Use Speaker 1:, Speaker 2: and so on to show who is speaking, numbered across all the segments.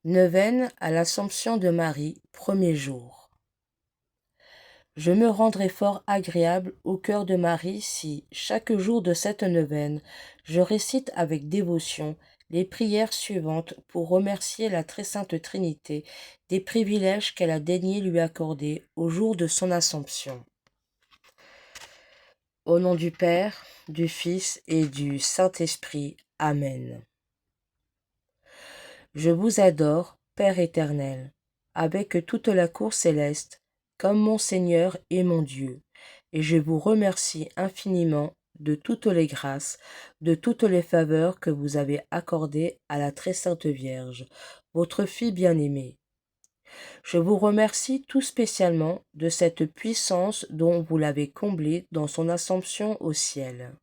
Speaker 1: Neuvaine à l'Assomption de Marie, premier jour. Je me rendrai fort agréable au cœur de Marie si, chaque jour de cette neuvaine, je récite avec dévotion les prières suivantes pour remercier la très sainte Trinité des privilèges qu'elle a daigné lui accorder au jour de son Assomption. Au nom du Père, du Fils et du Saint-Esprit. Amen. Je vous adore, Père éternel, avec toute la cour céleste, comme mon Seigneur et mon Dieu, et je vous remercie infiniment de toutes les grâces, de toutes les faveurs que vous avez accordées à la très sainte Vierge, votre fille bien-aimée. Je vous remercie tout spécialement de cette puissance dont vous l'avez comblée dans son assomption au ciel.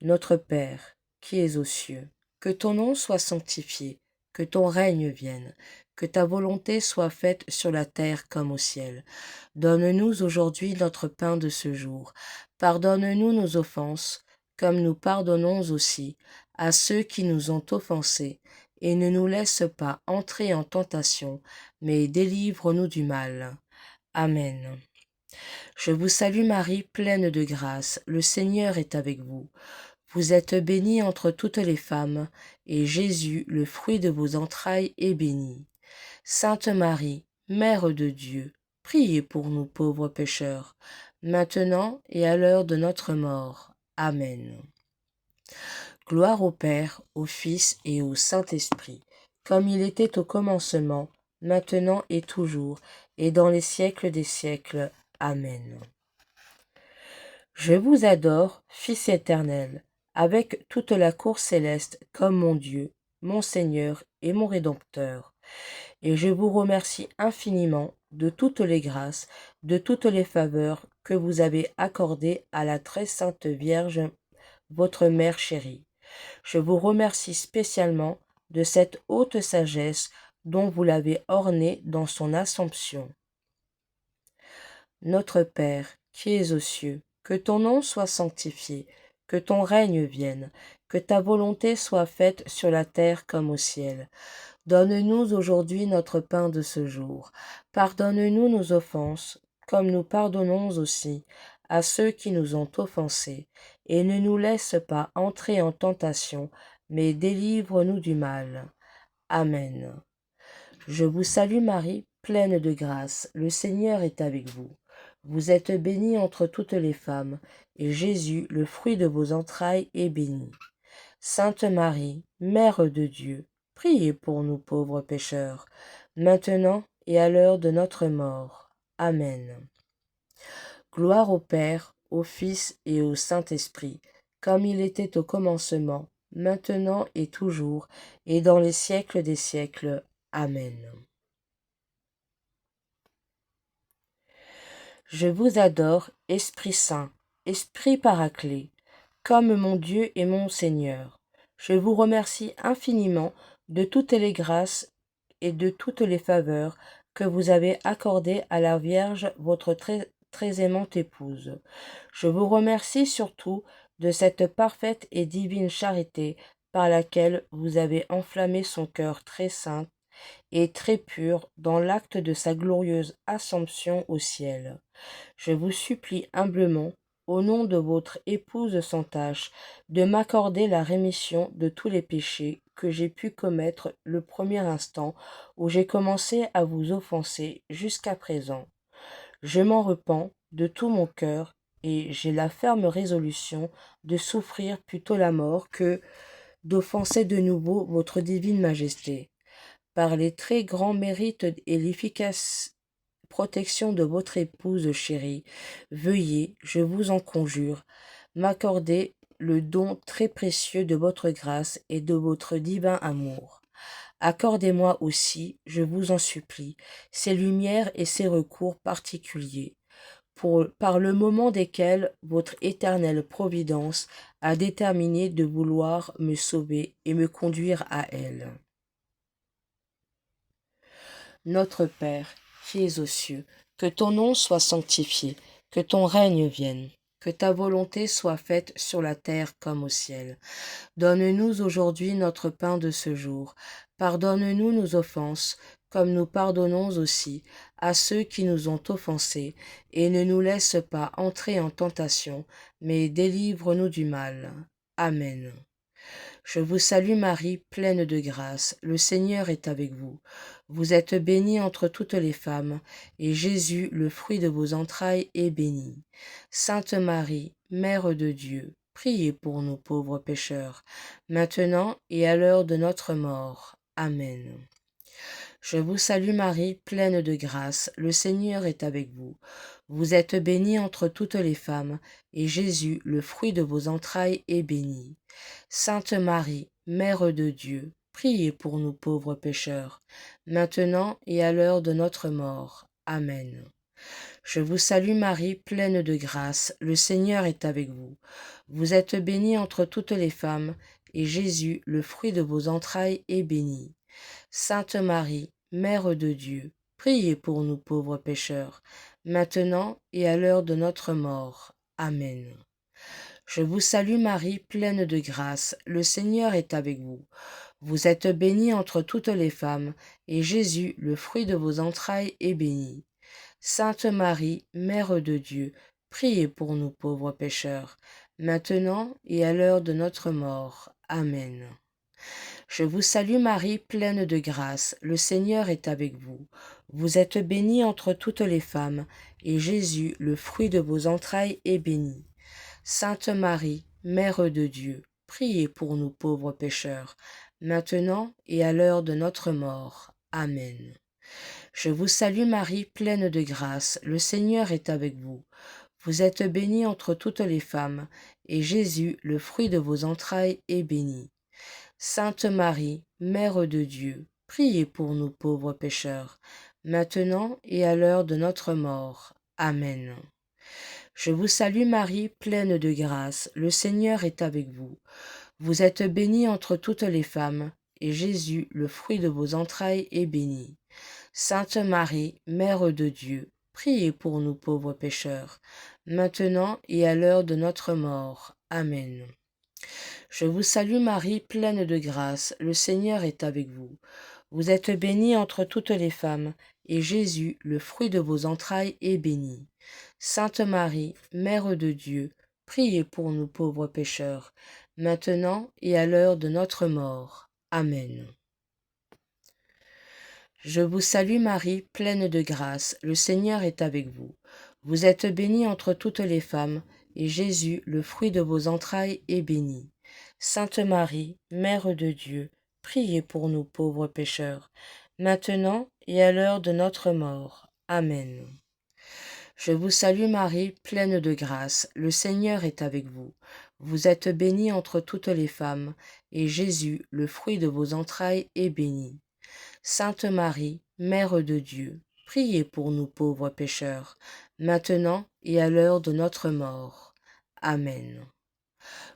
Speaker 1: Notre Père, qui es aux cieux, que ton nom soit sanctifié, que ton règne vienne, que ta volonté soit faite sur la terre comme au ciel. Donne-nous aujourd'hui notre pain de ce jour. Pardonne-nous nos offenses, comme nous pardonnons aussi à ceux qui nous ont offensés, et ne nous laisse pas entrer en tentation, mais délivre-nous du mal. Amen. Je vous salue Marie, pleine de grâce, le Seigneur est avec vous. Vous êtes bénie entre toutes les femmes, et Jésus, le fruit de vos entrailles, est béni. Sainte Marie, Mère de Dieu, priez pour nous pauvres pécheurs, maintenant et à l'heure de notre mort. Amen. Gloire au Père, au Fils et au Saint-Esprit, comme il était au commencement, maintenant et toujours, et dans les siècles des siècles. Amen. Je vous adore, Fils éternel, avec toute la cour céleste, comme mon Dieu, mon Seigneur et mon Rédempteur. Et je vous remercie infiniment de toutes les grâces, de toutes les faveurs que vous avez accordées à la très sainte Vierge, votre mère chérie. Je vous remercie spécialement de cette haute sagesse dont vous l'avez ornée dans son Assomption. Notre Père, qui es aux cieux, que ton nom soit sanctifié, que ton règne vienne, que ta volonté soit faite sur la terre comme au ciel. Donne-nous aujourd'hui notre pain de ce jour. Pardonne-nous nos offenses, comme nous pardonnons aussi à ceux qui nous ont offensés, et ne nous laisse pas entrer en tentation, mais délivre-nous du mal. Amen. Je vous salue Marie, pleine de grâce, le Seigneur est avec vous. Vous êtes bénie entre toutes les femmes, et Jésus, le fruit de vos entrailles, est béni. Sainte Marie, Mère de Dieu, priez pour nous pauvres pécheurs, maintenant et à l'heure de notre mort. Amen. Gloire au Père, au Fils et au Saint-Esprit, comme il était au commencement, maintenant et toujours, et dans les siècles des siècles. Amen. Je vous adore, Esprit Saint, Esprit Paraclet, comme mon Dieu et mon Seigneur. Je vous remercie infiniment de toutes les grâces et de toutes les faveurs que vous avez accordées à la Vierge, votre très aimante épouse. Je vous remercie surtout de cette parfaite et divine charité par laquelle vous avez enflammé son cœur très saint et très pur dans l'acte de sa glorieuse Assomption au ciel. Je vous supplie humblement, au nom de votre épouse sans tache, de m'accorder la rémission de tous les péchés que j'ai pu commettre le premier instant où j'ai commencé à vous offenser jusqu'à présent. Je m'en repens de tout mon cœur et j'ai la ferme résolution de souffrir plutôt la mort que d'offenser de nouveau votre divine majesté. Par les très grands mérites et l'efficace protection de votre épouse chérie, veuillez, je vous en conjure, m'accorder le don très précieux de votre grâce et de votre divin amour. Accordez-moi aussi, je vous en supplie, ces lumières et ces recours particuliers, par le moment desquels votre éternelle providence a déterminé de vouloir me sauver et me conduire à elle. Notre Père, qui es aux cieux, que ton nom soit sanctifié, que ton règne vienne, Que ta volonté soit faite sur la terre comme au ciel. Donne-nous aujourd'hui notre pain de ce jour. Pardonne-nous nos offenses, comme nous pardonnons aussi à ceux qui nous ont offensés, et ne nous laisse pas entrer en tentation, mais délivre-nous du mal. Amen. Je vous salue Marie, pleine de grâce, le Seigneur est avec vous. Vous êtes bénie entre toutes les femmes, et Jésus, le fruit de vos entrailles, est béni. Sainte Marie, Mère de Dieu, priez pour nous pauvres pécheurs, maintenant et à l'heure de notre mort. Amen. Je vous salue Marie, pleine de grâce, le Seigneur est avec vous. Vous êtes bénie entre toutes les femmes, et Jésus, le fruit de vos entrailles, est béni. Sainte Marie, Mère de Dieu, priez pour nous pauvres pécheurs, maintenant et à l'heure de notre mort. Amen. Je vous salue Marie, pleine de grâce, le Seigneur est avec vous. Vous êtes bénie entre toutes les femmes, et Jésus, le fruit de vos entrailles, est béni. Sainte Marie, Mère de Dieu, priez pour nous pauvres pécheurs, maintenant et à l'heure de notre mort. Amen. Je vous salue Marie, pleine de grâce, le Seigneur est avec vous. Vous êtes bénie entre toutes les femmes, et Jésus, le fruit de vos entrailles, est béni. Sainte Marie, Mère de Dieu, priez pour nous pauvres pécheurs, maintenant et à l'heure de notre mort. Amen. Je vous salue Marie, pleine de grâce, le Seigneur est avec vous. Vous êtes bénie entre toutes les femmes, et Jésus, le fruit de vos entrailles, est béni. Sainte Marie, Mère de Dieu, priez pour nous pauvres pécheurs, maintenant et à l'heure de notre mort. Amen. Je vous salue Marie, pleine de grâce, le Seigneur est avec vous. Vous êtes bénie entre toutes les femmes, et Jésus, le fruit de vos entrailles, est béni. Sainte Marie, Mère de Dieu, priez pour nous pauvres pécheurs, maintenant et à l'heure de notre mort. Amen. Je vous salue Marie, pleine de grâce, le Seigneur est avec vous. Vous êtes bénie entre toutes les femmes, et Jésus, le fruit de vos entrailles, est béni. Sainte Marie, Mère de Dieu, priez pour nous pauvres pécheurs, maintenant et à l'heure de notre mort. Amen. Je vous salue Marie, pleine de grâce, le Seigneur est avec vous. Vous êtes bénie entre toutes les femmes, et Jésus, le fruit de vos entrailles, est béni. Sainte Marie, Mère de Dieu, priez pour nous pauvres pécheurs, maintenant et à l'heure de notre mort. Amen. Je vous salue Marie, pleine de grâce, le Seigneur est avec vous. Vous êtes bénie entre toutes les femmes, et Jésus, le fruit de vos entrailles, est béni. Sainte Marie, Mère de Dieu, priez pour nous pauvres pécheurs, maintenant et à l'heure de notre mort. Amen. Je vous salue Marie, pleine de grâce, le Seigneur est avec vous. Vous êtes bénie entre toutes les femmes, et Jésus, le fruit de vos entrailles, est béni. Sainte Marie, Mère de Dieu, priez pour nous pauvres pécheurs, maintenant et à l'heure de notre mort. Amen.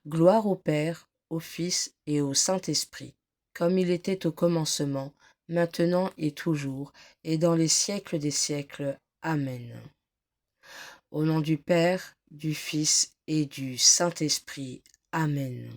Speaker 1: Gloire au Père, au Fils et au Saint-Esprit, comme il était au commencement, maintenant et toujours, et dans les siècles des siècles. Amen. Au nom du Père, du Fils et du Saint-Esprit. Amen.